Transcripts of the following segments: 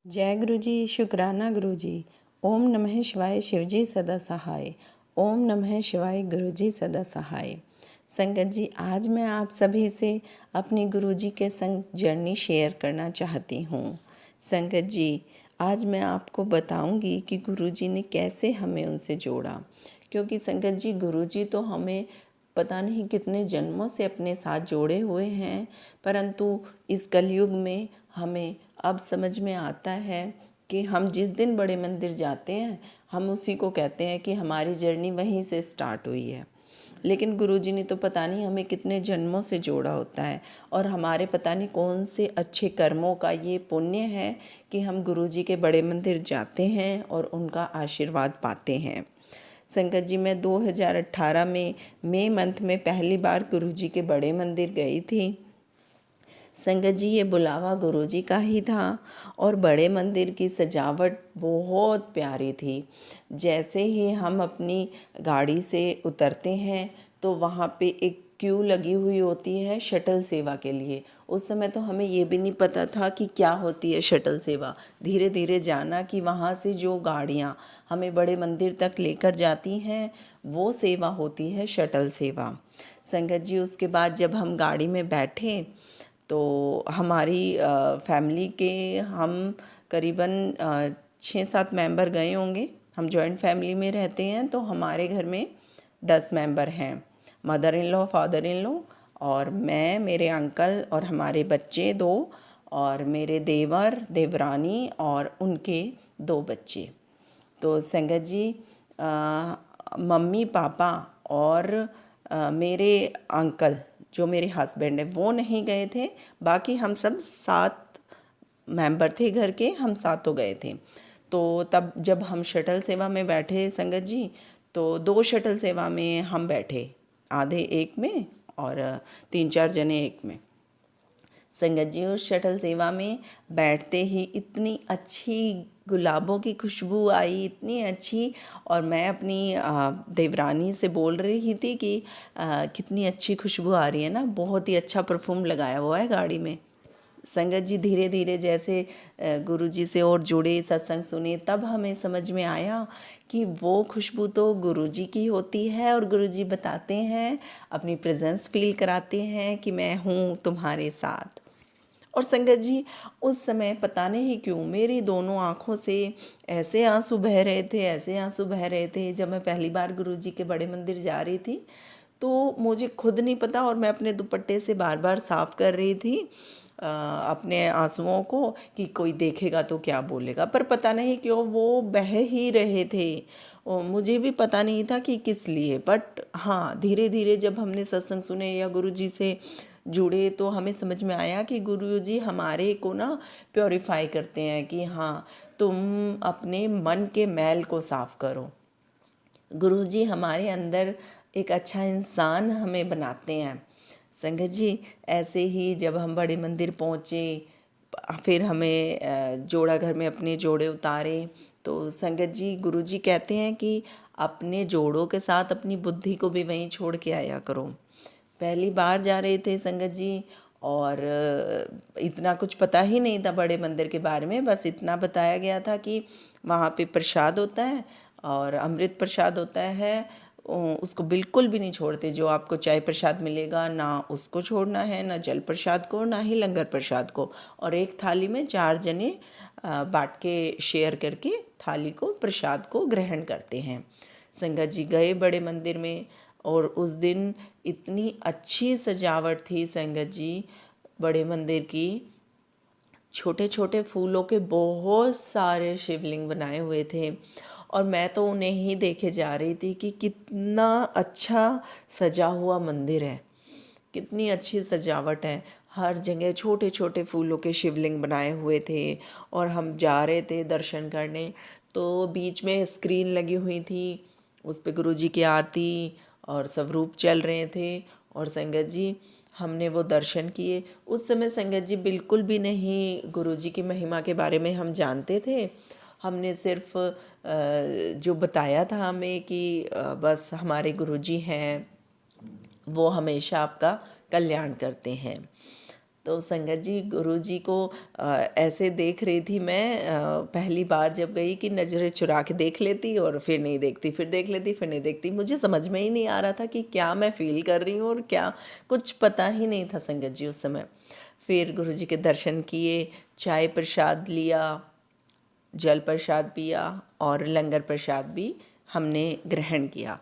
जय गुरु जी। शुक्राना गुरु जी। ओम नमः शिवाय शिवजी सदा सहाय। ओम नमः शिवाय गुरु जी सदा सहाय। संगत जी, आज मैं आप सभी से अपनी गुरु जी के संग जर्नी शेयर करना चाहती हूँ। संगत जी, आज मैं आपको बताऊंगी कि गुरु जी ने कैसे हमें उनसे जोड़ा। क्योंकि संगत जी, गुरु जी तो हमें पता नहीं कितने जन्मों से अपने साथ जोड़े हुए हैं, परंतु इस कलयुग में हमें अब समझ में आता है कि हम जिस दिन बड़े मंदिर जाते हैं, हम उसी को कहते हैं कि हमारी जर्नी वहीं से स्टार्ट हुई है। लेकिन गुरुजी ने तो पता नहीं हमें कितने जन्मों से जोड़ा होता है, और हमारे पता नहीं कौन से अच्छे कर्मों का ये पुण्य है कि हम गुरुजी के बड़े मंदिर जाते हैं और उनका आशीर्वाद पाते हैं। संगत जी, मैं 2018 में मई मंथ में पहली बार गुरुजी के बड़े मंदिर गई थी। संगत जी, ये बुलावा गुरुजी का ही था और बड़े मंदिर की सजावट बहुत प्यारी थी। जैसे ही हम अपनी गाड़ी से उतरते हैं तो वहाँ पे एक क्यू लगी हुई होती है शटल सेवा के लिए। उस समय तो हमें ये भी नहीं पता था कि क्या होती है शटल सेवा। धीरे धीरे जाना कि वहाँ से जो गाड़ियाँ हमें बड़े मंदिर तक लेकर जाती हैं वो सेवा होती है शटल सेवा। संगत जी, उसके बाद जब हम गाड़ी में बैठे तो हमारी फैमिली के हम करीबन 6-7 मेंबर गए होंगे। हम जॉइंट फैमिली में रहते हैं, तो हमारे घर में 10 मेंबर हैं। Mother in law, father in law और मैं, मेरे अंकल और हमारे बच्चे 2, और मेरे देवर, देवरानी और उनके 2 बच्चे। तो संगत जी, मम्मी पापा और मेरे अंकल जो मेरे हस्बैंड है वो नहीं गए थे। बाकी हम सब 7 मेंबर थे घर के, हम सातों गए थे। तो तब जब हम शटल सेवा में बैठे संगत जी, तो 2 शटल सेवा में हम बैठे, आधे एक में और 3-4 जने एक में। संगत जी, उस शटल सेवा में बैठते ही इतनी अच्छी गुलाबों की खुशबू आई, इतनी अच्छी। और मैं अपनी देवरानी से बोल रही थी कि कितनी अच्छी खुशबू आ रही है ना, बहुत ही अच्छा परफ्यूम लगाया हुआ है गाड़ी में। संगत जी, धीरे धीरे जैसे गुरु जी से और जुड़े, सत्संग सुने, तब हमें समझ में आया कि वो खुशबू तो गुरु जी की होती है। और गुरु जी बताते हैं, अपनी प्रेजेंस फील कराते हैं कि मैं हूँ तुम्हारे साथ। और संगत जी, उस समय पता नहीं क्यों मेरी दोनों आँखों से ऐसे आंसू बह रहे थे, ऐसे आंसू बह रहे थे। जब मैं पहली बार गुरु जी के बड़े मंदिर जा रही थी तो मुझे खुद नहीं पता, और मैं अपने दुपट्टे से बार बार साफ़ कर रही थी अपने आंसुओं को कि कोई देखेगा तो क्या बोलेगा। पर पता नहीं क्यों वो बह ही रहे थे, और मुझे भी पता नहीं था कि किस लिए। बट हाँ, धीरे धीरे जब हमने सत्संग सुने या गुरु जी से जुड़े तो हमें समझ में आया कि गुरु जी हमारे को ना प्योरीफाई करते हैं कि हाँ, तुम अपने मन के मैल को साफ़ करो। गुरु जी हमारे अंदर एक अच्छा इंसान हमें बनाते हैं। संगत जी, ऐसे ही जब हम बड़े मंदिर पहुँचे, फिर हमें जोड़ा घर में अपने जोड़े उतारे, तो संगत जी, गुरु जी कहते हैं कि अपने जोड़ों के साथ अपनी बुद्धि को भी वहीं छोड़ के आया करो। पहली बार जा रहे थे संगत जी, और इतना कुछ पता ही नहीं था बड़े मंदिर के बारे में। बस इतना बताया गया था कि वहाँ पे प्रसाद होता है और अमृत प्रसाद होता है, उसको बिल्कुल भी नहीं छोड़ते। जो आपको चाय प्रसाद मिलेगा ना उसको छोड़ना है, ना जल प्रसाद को, ना ही लंगर प्रसाद को। और एक थाली में 4 जने बांट के शेयर करके थाली को, प्रसाद को ग्रहण करते हैं। संगत जी गए बड़े मंदिर में, और उस दिन इतनी अच्छी सजावट थी संगत जी बड़े मंदिर की। छोटे छोटे फूलों के बहुत सारे शिवलिंग बनाए हुए थे, और मैं तो उन्हें ही देखे जा रही थी कि कितना अच्छा सजा हुआ मंदिर है, कितनी अच्छी सजावट है। हर जगह छोटे छोटे फूलों के शिवलिंग बनाए हुए थे, और हम जा रहे थे दर्शन करने, तो बीच में स्क्रीन लगी हुई थी, उस पे गुरु जी की आरती और स्वरूप चल रहे थे। और संगत जी, हमने वो दर्शन किए। उस समय संगत जी बिल्कुल भी नहीं गुरु जी की महिमा के बारे में हम जानते थे। हमने सिर्फ जो बताया था हमें कि बस हमारे गुरु जी हैं, वो हमेशा आपका कल्याण करते हैं। तो संगत जी गुरुजी को ऐसे देख रही थी मैं, पहली बार जब गई कि नज़रें चुरा के देख लेती और फिर नहीं देखती, फिर देख लेती, फिर नहीं देखती। मुझे समझ में ही नहीं आ रहा था कि क्या मैं फ़ील कर रही हूँ और क्या, कुछ पता ही नहीं था संगत जी उस समय। फिर गुरुजी के दर्शन किए, चाय प्रसाद लिया, जल प्रसाद पिया और लंगर प्रसाद भी हमने ग्रहण किया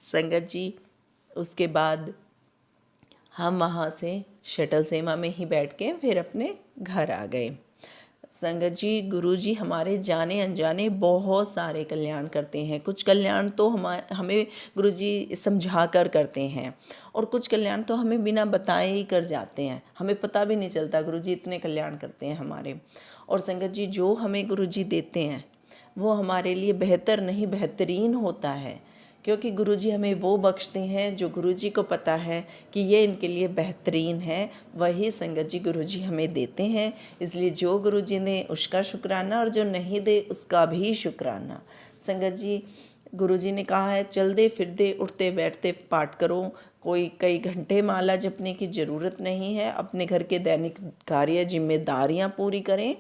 संगत जी। उसके बाद हम वहाँ से शटल सेवा में ही बैठ के फिर अपने घर आ गए। संगत जी गुरुजी हमारे जाने अनजाने बहुत सारे कल्याण करते हैं। कुछ कल्याण तो हमें गुरुजी समझा कर करते हैं और कुछ कल्याण तो हमें बिना बताए ही कर जाते हैं, हमें पता भी नहीं चलता गुरुजी इतने कल्याण करते हैं हमारे। और संगत जी जो हमें गुरुजी देते हैं वो हमारे लिए बेहतर नहीं बेहतरीन होता है, क्योंकि गुरुजी हमें वो बख्शते हैं जो गुरुजी को पता है कि ये इनके लिए बेहतरीन है, वही संगत जी गुरुजी हमें देते हैं। इसलिए जो गुरुजी ने उसका शुक्राना और जो नहीं दे उसका भी शुक्राना। संगत जी गुरुजी ने कहा है चल दे फिर दे उठते बैठते पाठ करो, कोई कई घंटे माला जपने की ज़रूरत नहीं है। अपने घर के दैनिक कार्य जिम्मेदारियां पूरी करें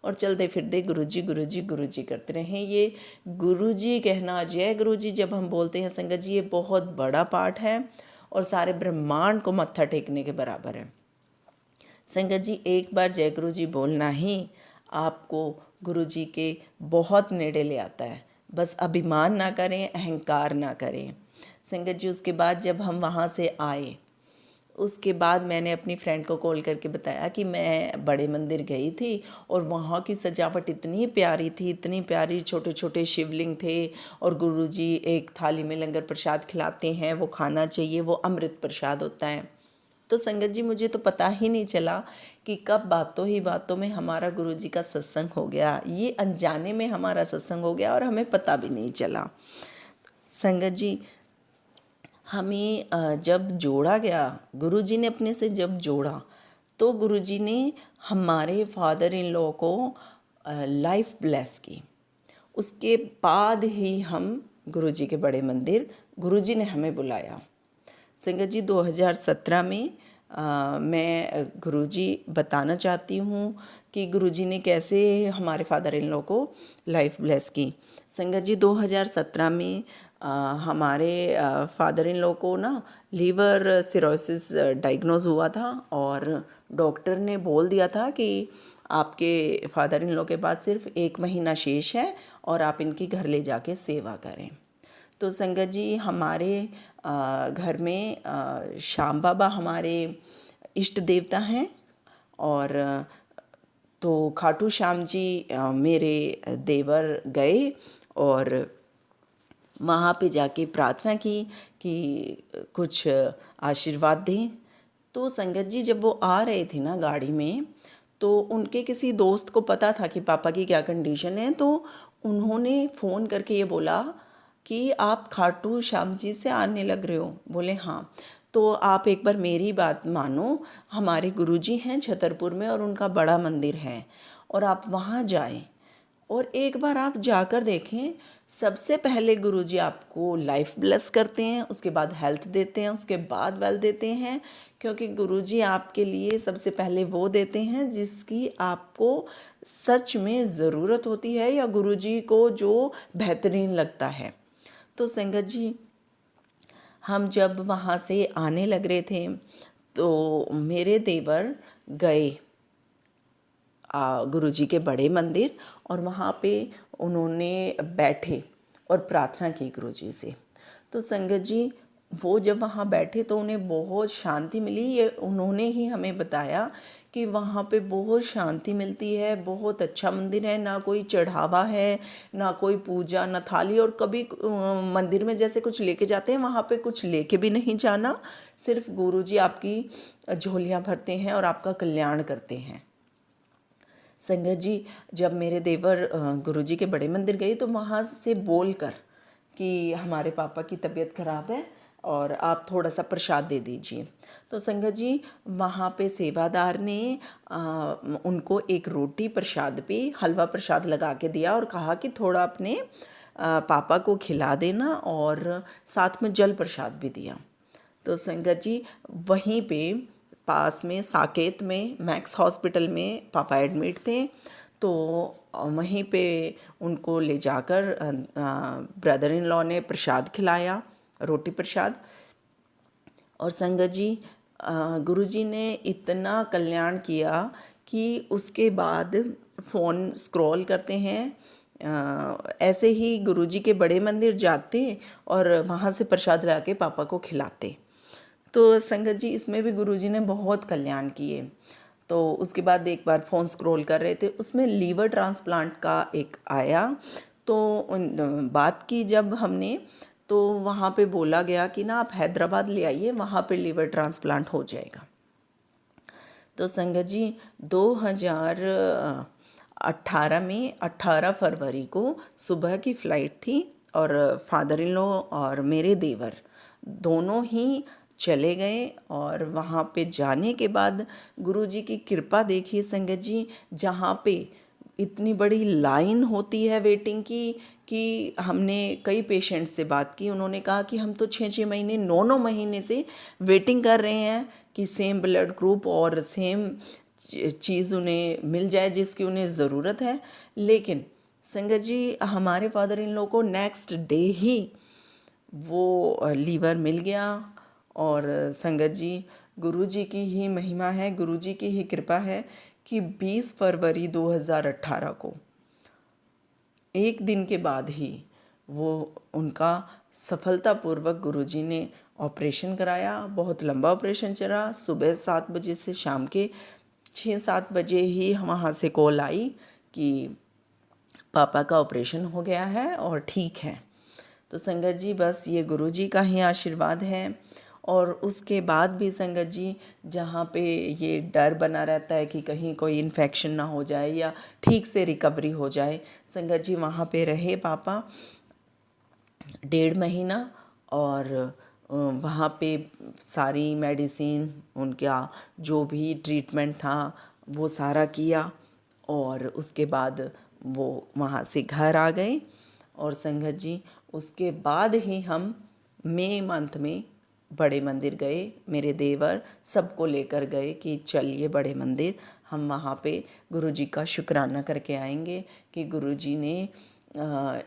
और चलते फिरते गुरुजी गुरुजी गुरुजी करते रहें। ये गुरुजी कहना, जय गुरुजी जब हम बोलते हैं संगत जी, ये बहुत बड़ा पाठ है और सारे ब्रह्मांड को मत्था टेकने के बराबर है। संगत जी एक बार जय गुरुजी बोलना ही आपको गुरुजी के बहुत नेड़े ले आता है। बस अभिमान ना करें, अहंकार ना करें। संगत जी उसके बाद जब हम वहाँ से आए, उसके बाद मैंने अपनी फ्रेंड को कॉल करके बताया कि मैं बड़े मंदिर गई थी और वहाँ की सजावट इतनी प्यारी थी, इतनी प्यारी, छोटे छोटे शिवलिंग थे और गुरुजी एक थाली में लंगर प्रसाद खिलाते हैं, वो खाना चाहिए, वो अमृत प्रसाद होता है। तो संगत जी मुझे तो पता ही नहीं चला कि कब बातों ही बातों में हमारा गुरुजी का सत्संग हो गया, ये अनजाने में हमारा सत्संग हो गया और हमें पता भी नहीं चला। संगत जी हमें जब जोड़ा गया, गुरुजी ने अपने से जब जोड़ा तो गुरुजी ने हमारे फादर इन लॉ को लाइफ ब्लेस की। उसके बाद ही हम गुरुजी के बड़े मंदिर, गुरुजी ने हमें बुलाया। संगत जी 2017 में मैं गुरुजी बताना चाहती हूँ कि गुरुजी ने कैसे हमारे फादर इन लॉ को लाइफ ब्लेस की। संगत जी 2017 में हमारे फादर इन लॉ को ना लीवर सिरोसिस डायग्नोज हुआ था और डॉक्टर ने बोल दिया था कि आपके फादर इन लॉ के पास सिर्फ 1 महीना शेष है और आप इनकी घर ले जाके सेवा करें। तो संगत जी हमारे घर में श्याम बाबा हमारे इष्ट देवता हैं और तो खाटू श्याम जी मेरे देवर गए और वहाँ पे जाके प्रार्थना की कि कुछ आशीर्वाद दें। तो संगत जी जब वो आ रहे थे ना गाड़ी में, तो उनके किसी दोस्त को पता था कि पापा की क्या कंडीशन है, तो उन्होंने फ़ोन करके ये बोला कि आप खाटू श्याम जी से आने लग रहे हो। बोले हाँ, तो आप एक बार मेरी बात मानो, हमारे गुरुजी हैं छतरपुर में और उनका बड़ा मंदिर है और आप वहाँ जाएं और एक बार आप जाकर देखें। सबसे पहले गुरुजी आपको लाइफ ब्लेस करते हैं, उसके बाद हेल्थ देते हैं, उसके बाद वेल्थ देते हैं, क्योंकि गुरुजी आपके लिए सबसे पहले वो देते हैं जिसकी आपको सच में ज़रूरत होती है या गुरुजी को जो बेहतरीन लगता है। तो संगत जी हम जब वहाँ से आने लग रहे थे तो मेरे देवर गए गुरुजी के बड़े मंदिर और वहाँ पे उन्होंने बैठे और प्रार्थना की गुरुजी से। तो संगत जी वो जब वहाँ बैठे तो उन्हें बहुत शांति मिली। ये उन्होंने ही हमें बताया कि वहाँ पे बहुत शांति मिलती है, बहुत अच्छा मंदिर है, ना कोई चढ़ावा है, ना कोई पूजा, ना थाली। और कभी मंदिर में जैसे कुछ लेके जाते हैं वहाँ पे कुछ लेके भी नहीं जाना, सिर्फ गुरुजी आपकी झोलियाँ भरते हैं और आपका कल्याण करते हैं। संगत जी जब मेरे देवर गुरुजी के बड़े मंदिर गए तो वहाँ से बोल कर कि हमारे पापा की तबीयत ख़राब है और आप थोड़ा सा प्रसाद दे दीजिए। तो संगत जी वहाँ पे सेवादार ने उनको एक रोटी प्रसाद पे हलवा प्रसाद लगा के दिया और कहा कि थोड़ा अपने पापा को खिला देना और साथ में जल प्रसाद भी दिया। तो संगत जी वहीं पे पास में साकेत में मैक्स हॉस्पिटल में पापा एडमिट थे। तो वहीं पे उनको ले जाकर ब्रदर इन लॉ ने प्रसाद खिलाया, रोटी प्रसाद। और संगत जी, गुरुजी ने इतना कल्याण किया कि उसके बाद फ़ोन स्क्रॉल करते हैं, ऐसे ही गुरुजी के बड़े मंदिर जाते और वहाँ से प्रसाद ला के पापा को खिलाते। तो संगत जी, इसमें भी गुरुजी ने बहुत कल्याण किए। तो उसके बाद एक बार फ़ोन स्क्रॉल कर रहे थे, उसमें लीवर ट्रांसप्लांट का एक आया। तो बात की जब हमने, तो वहाँ पे बोला गया कि ना आप हैदराबाद ले आइए, वहाँ पे लीवर ट्रांसप्लांट हो जाएगा। तो संगत जी, 2018 में 18 फरवरी को सुबह की फ़्लाइट थी और फादर इन लॉ और मेरे देवर दोनों ही चले गए। और वहाँ पे जाने के बाद गुरुजी की कृपा देखिए संगत जी, जहाँ पे इतनी बड़ी लाइन होती है वेटिंग की, कि हमने कई पेशेंट से बात की, उन्होंने कहा कि हम तो 6-6 महीने 9-9 महीने से वेटिंग कर रहे हैं कि सेम ब्लड ग्रुप और सेम चीज़ उन्हें मिल जाए जिसकी उन्हें ज़रूरत है। लेकिन संगत जी, हमारे फादर इन लॉ को नेक्स्ट डे ही वो लीवर मिल गया। और संगत जी, गुरुजी की ही महिमा है, गुरुजी की ही कृपा है कि 20 फरवरी 2018 को, एक दिन के बाद ही वो उनका सफलतापूर्वक गुरुजी ने ऑपरेशन कराया। बहुत लंबा ऑपरेशन चला, सुबह 7 बजे से शाम के 6-7 बजे ही वहाँ से कॉल आई कि पापा का ऑपरेशन हो गया है और ठीक है। तो संगत जी, बस ये गुरुजी का ही आशीर्वाद है। और उसके बाद भी संगत जी, जहाँ पे ये डर बना रहता है कि कहीं कोई इन्फेक्शन ना हो जाए या ठीक से रिकवरी हो जाए, संगत जी वहाँ पे रहे पापा 1.5 महीना। और वहाँ पे सारी मेडिसिन, उनका जो भी ट्रीटमेंट था वो सारा किया। और उसके बाद वो वहाँ से घर आ गए। और संगत जी, उसके बाद ही हम मई मंथ में बड़े मंदिर गए, मेरे देवर सबको लेकर गए कि चलिए बड़े मंदिर, हम वहाँ पे गुरुजी का शुक्राना करके आएंगे कि गुरुजी ने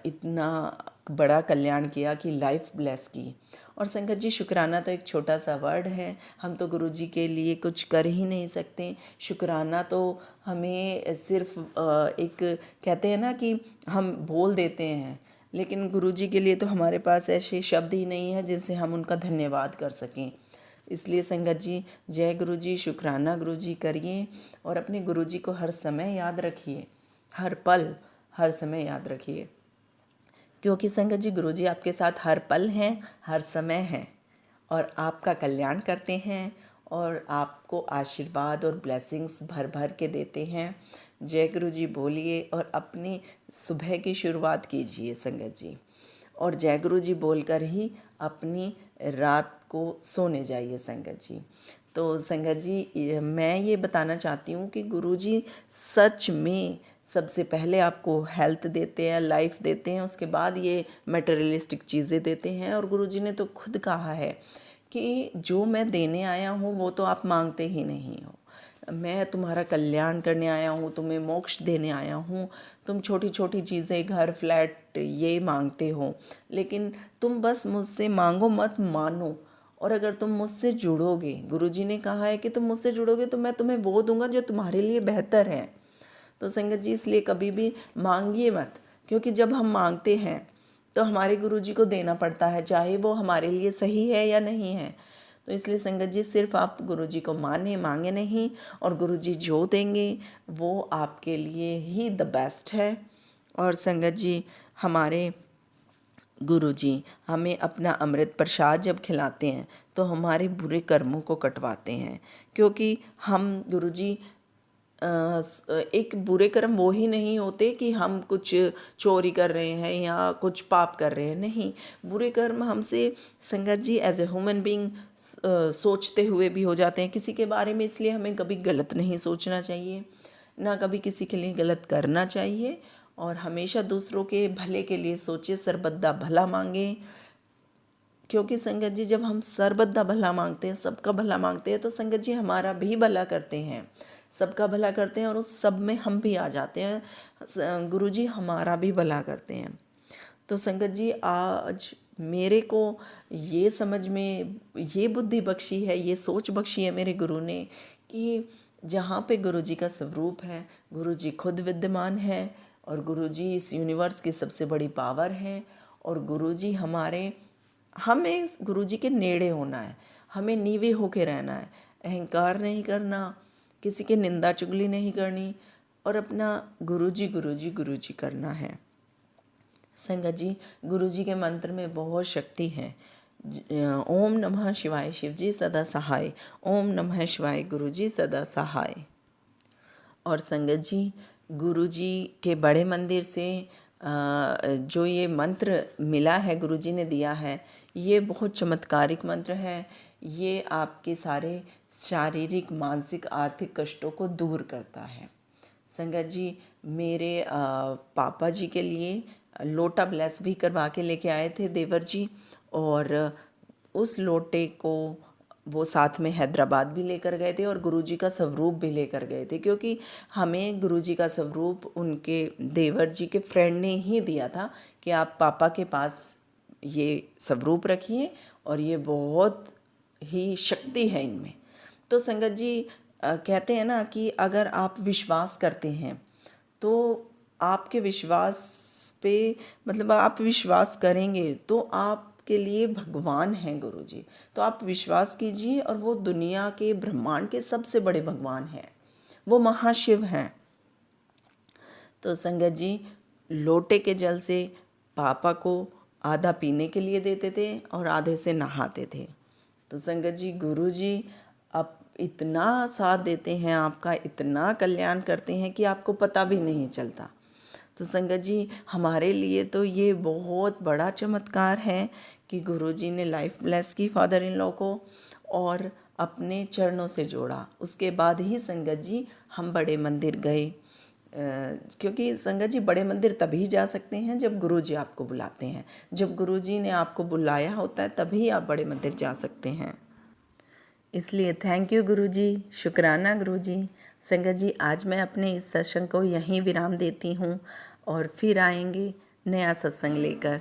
इतना बड़ा कल्याण किया कि लाइफ ब्लेस की। और संगत जी, शुक्राना तो एक छोटा सा वर्ड है, हम तो गुरुजी के लिए कुछ कर ही नहीं सकते। शुक्राना तो हमें सिर्फ एक कहते हैं ना कि हम बोल देते हैं, लेकिन गुरुजी के लिए तो हमारे पास ऐसे शब्द ही नहीं है जिनसे हम उनका धन्यवाद कर सकें। इसलिए संगत जी, जय गुरुजी, शुक्राना गुरुजी करिए और अपने गुरुजी को हर समय याद रखिए, हर पल हर समय याद रखिए, क्योंकि संगत जी गुरुजी आपके साथ हर पल हैं, हर समय हैं और आपका कल्याण करते हैं और आपको आशीर्वाद और ब्लेसिंग्स भर भर के देते हैं। जय गुरुजी बोलिए और अपनी सुबह की शुरुआत कीजिए संगत जी, और जय गुरुजी बोलकर ही अपनी रात को सोने जाइए संगत जी। तो संगत जी, मैं ये बताना चाहती हूँ कि गुरुजी सच में सबसे पहले आपको हेल्थ देते हैं, लाइफ देते हैं, उसके बाद ये मटेरियलिस्टिक चीज़ें देते हैं। और गुरुजी ने तो खुद कहा है कि जो मैं देने आया हूँ वो तो आप मांगते ही नहीं हो, मैं तुम्हारा कल्याण करने आया हूँ, तुम्हें मोक्ष देने आया हूँ। तुम छोटी छोटी चीज़ें, घर, फ्लैट ये मांगते हो, लेकिन तुम बस मुझसे मांगो मत, मानो। और अगर तुम मुझसे जुड़ोगे, गुरुजी ने कहा है कि तुम मुझसे जुड़ोगे तो मैं तुम्हें वो दूंगा जो तुम्हारे लिए बेहतर है। तो संगत जी, इसलिए कभी भी मांगिए मत, क्योंकि जब हम मांगते हैं तो हमारे गुरुजी को देना पड़ता है, चाहे वो हमारे लिए सही है या नहीं है। तो इसलिए संगत जी, सिर्फ आप गुरुजी को माने, मांगे नहीं, और गुरुजी जो देंगे वो आपके लिए ही द बेस्ट है। और संगत जी, हमारे गुरुजी हमें अपना अमृत प्रसाद जब खिलाते हैं तो हमारे बुरे कर्मों को कटवाते हैं, क्योंकि हम गुरुजी एक बुरे कर्म वो ही नहीं होते कि हम कुछ चोरी कर रहे हैं या कुछ पाप कर रहे हैं, नहीं। बुरे कर्म हमसे संगत जी एज ए ह्यूमन बीइंग सोचते हुए भी हो जाते हैं किसी के बारे में, इसलिए हमें कभी गलत नहीं सोचना चाहिए, ना कभी किसी के लिए गलत करना चाहिए, और हमेशा दूसरों के भले के लिए सोचे, सर्वदा भला मांगे, क्योंकि संगत जी जब हम सर्वदा भला मांगते हैं, सबका भला मांगते हैं, तो संगत जी हमारा भी भला करते हैं, सबका भला करते हैं और उस सब में हम भी आ जाते हैं। गुरु जी हमारा भी भला करते हैं। तो संगत जी आज मेरे को ये समझ में ये बुद्धि बख्शी है, ये सोच बख्शी है मेरे गुरु ने कि जहाँ पे गुरु जी का स्वरूप है, गुरु जी खुद विद्यमान है और गुरु जी इस यूनिवर्स की सबसे बड़ी पावर है। और गुरु जी हमें गुरु जी के नेड़े होना है, हमें नीवे होके रहना है, अहंकार नहीं करना, किसी की निंदा चुगली नहीं करनी और अपना गुरु जी गुरु जी गुरु जी करना है। संगत जी गुरु जी के मंत्र में बहुत शक्ति है। ओम नमः शिवाय शिव जी सदा सहाय, ओम नमः शिवाय गुरु जी सदा सहाय। और संगत जी गुरु जी के बड़े मंदिर से जो ये मंत्र मिला है, गुरु जी ने दिया है, ये बहुत चमत्कारिक मंत्र है। ये आपके सारे शारीरिक, मानसिक, आर्थिक कष्टों को दूर करता है। संगत जी मेरे पापा जी के लिए लोटा ब्लेस भी करवा के लेके आए थे देवर जी, और उस लोटे को वो साथ में हैदराबाद भी लेकर गए थे और गुरुजी का स्वरूप भी लेकर गए थे, क्योंकि हमें गुरुजी का स्वरूप उनके देवर जी के फ्रेंड ने ही दिया था कि आप पापा के पास ये स्वरूप रखिए और ये बहुत ही शक्ति है इनमें। तो संगत जी कहते हैं ना कि अगर आप विश्वास करते हैं तो आपके विश्वास पे, मतलब आप विश्वास करेंगे तो आपके लिए भगवान हैं गुरु जी। तो आप विश्वास कीजिए और वो दुनिया के, ब्रह्मांड के सबसे बड़े भगवान हैं, वो महाशिव हैं। तो संगत जी लोटे के जल से पापा को आधा पीने के लिए देते थे और आधे से नहाते थे। तो संगत जी गुरु जी अब इतना साथ देते हैं आपका, इतना कल्याण करते हैं कि आपको पता भी नहीं चलता। तो संगत जी हमारे लिए तो ये बहुत बड़ा चमत्कार है कि गुरु जी ने लाइफ ब्लेस की फादर इन लॉ को और अपने चरणों से जोड़ा। उसके बाद ही संगत जी हम बड़े मंदिर गए, क्योंकि संगत जी बड़े मंदिर तभी जा सकते हैं जब गुरु जी आपको बुलाते हैं। जब गुरु जी ने आपको बुलाया होता है तभी आप बड़े मंदिर जा सकते हैं। इसलिए थैंक यू गुरु जी, शुक्राना गुरु जी। संगत जी आज मैं अपने इस सत्संग को यहीं विराम देती हूँ और फिर आएंगे नया सत्संग लेकर।